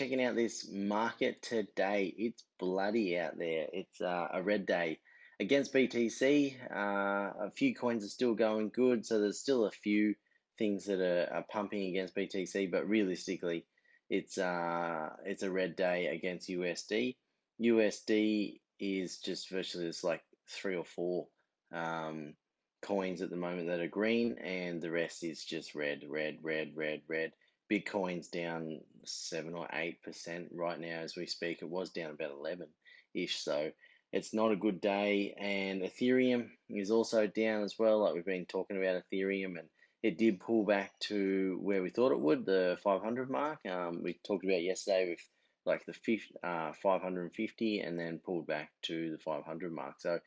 checking out this market today. It's bloody out there. It's a red day against BTC. A few coins are still going good, so there's still a few things that are pumping against BTC, but realistically, it's a red day against USD. USD is just virtually just like three or four um, coins at the moment that are green, and the rest is just red, red, red, red, red. Bitcoin's down 7 or 8% right now as we speak. It was down about 11-ish, so it's not a good day. And Ethereum is also down as well. Like we've been talking about Ethereum, and it did pull back to where we thought it would, the 500 mark. We talked about yesterday with like the 550, and then pulled back to the 500 mark. So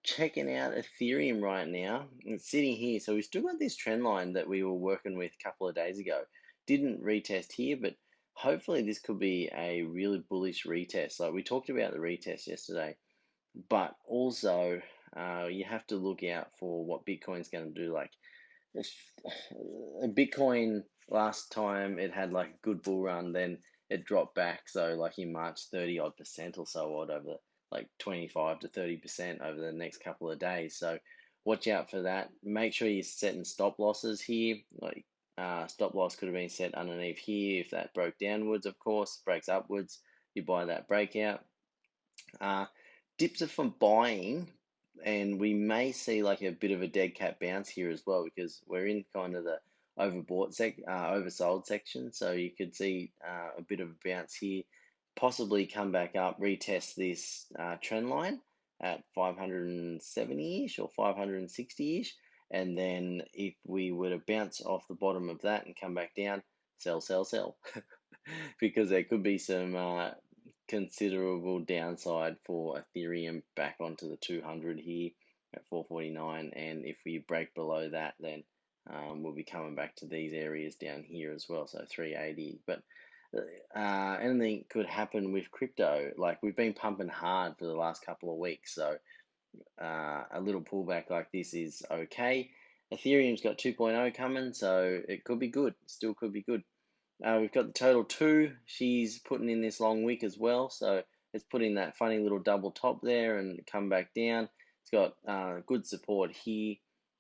checking out Ethereum right now. It's sitting here. So we've still got this trend line that we were working with a couple of days ago. Didn't retest here, but hopefully this could be a really bullish retest. Like we talked about the retest yesterday, but also you have to look out for what Bitcoin's going to do. Like if Bitcoin last time it had like a good bull run, then it dropped back. So like in March, 30 odd percent or so odd over like 25 to 30% over the next couple of days. So watch out for that. Make sure you're setting stop losses here. Like stop loss could have been set underneath here. If that broke downwards, of course, breaks upwards, you buy that breakout. Uh, Dips are from buying, and we may see like a bit of a dead cat bounce here as well because we're in kind of the oversold section. So you could see a bit of a bounce here, possibly come back up, retest this trend line at 570-ish or 560-ish, and then if we were to bounce off the bottom of that and come back down, sell, sell, sell, because there could be some considerable downside for Ethereum back onto the 200 here at 449, and if we break below that, then we'll be coming back to these areas down here as well, so 380. But anything could happen with crypto. Like we've been pumping hard for the last couple of weeks, so a little pullback like this is okay. Ethereum's got 2.0 coming, so it could be good. Still could be good. We've got the total 2. She's putting in this long wick as well, so it's putting that funny little double top there and come back down. It's got good support here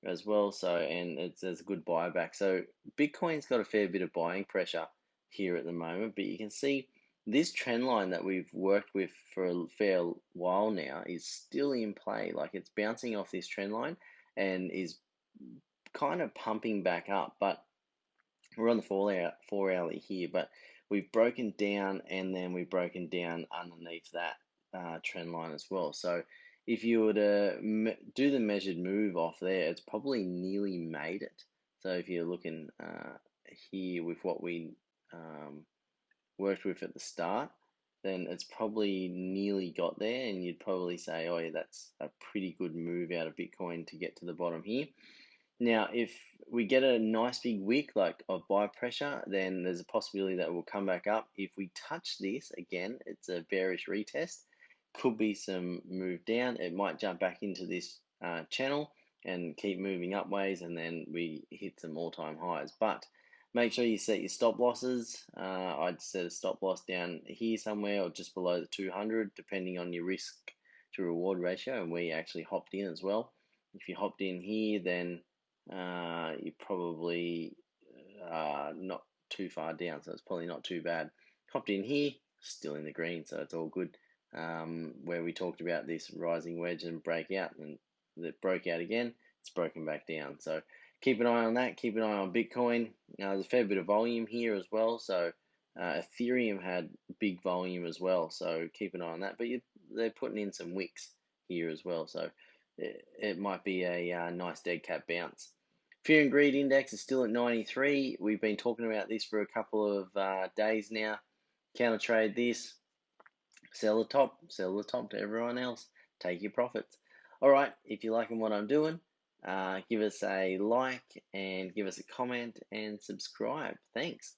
as well, so and there's a good buyback. So Bitcoin's got a fair bit of buying pressure here at the moment, but you can see this trend line that we've worked with for a fair while now is still in play. Like it's bouncing off this trend line and is kind of pumping back up, but we're on the four hourly here, but we've broken down and then we've broken down underneath that trend line as well. So if you were to do the measured move off there, it's probably nearly made it. So if you're looking here with what we worked with at the start, then it's probably nearly got there, and you'd probably say, oh yeah, that's a pretty good move out of Bitcoin to get to the bottom here. Now, if we get a nice big wick like of buy pressure, then there's a possibility that we'll come back up. If we touch this again, it's a bearish retest. Could be some move down. It might jump back into this channel and keep moving upways, and then we hit some all-time highs. But make sure you set your stop losses. I'd set a stop loss down here somewhere or just below the 200, depending on your risk to reward ratio. And we actually hopped in as well. If you hopped in here, then you're probably not too far down, so it's probably not too bad. Hopped in here, still in the green, so it's all good. Where we talked about this rising wedge and breakout, and that broke out again, it's broken back down. So keep an eye on that. Keep an eye on Bitcoin. There's a fair bit of volume here as well. So Ethereum had big volume as well, so keep an eye on that. But they're putting in some wicks here as well, so it might be a nice dead cat bounce. Fear and greed index is still at 93. We've been talking about this for a couple of days now. Counter trade this, sell the top to everyone else, take your profits. All right, if you're liking what I'm doing, give us a like and give us a comment and subscribe. Thanks.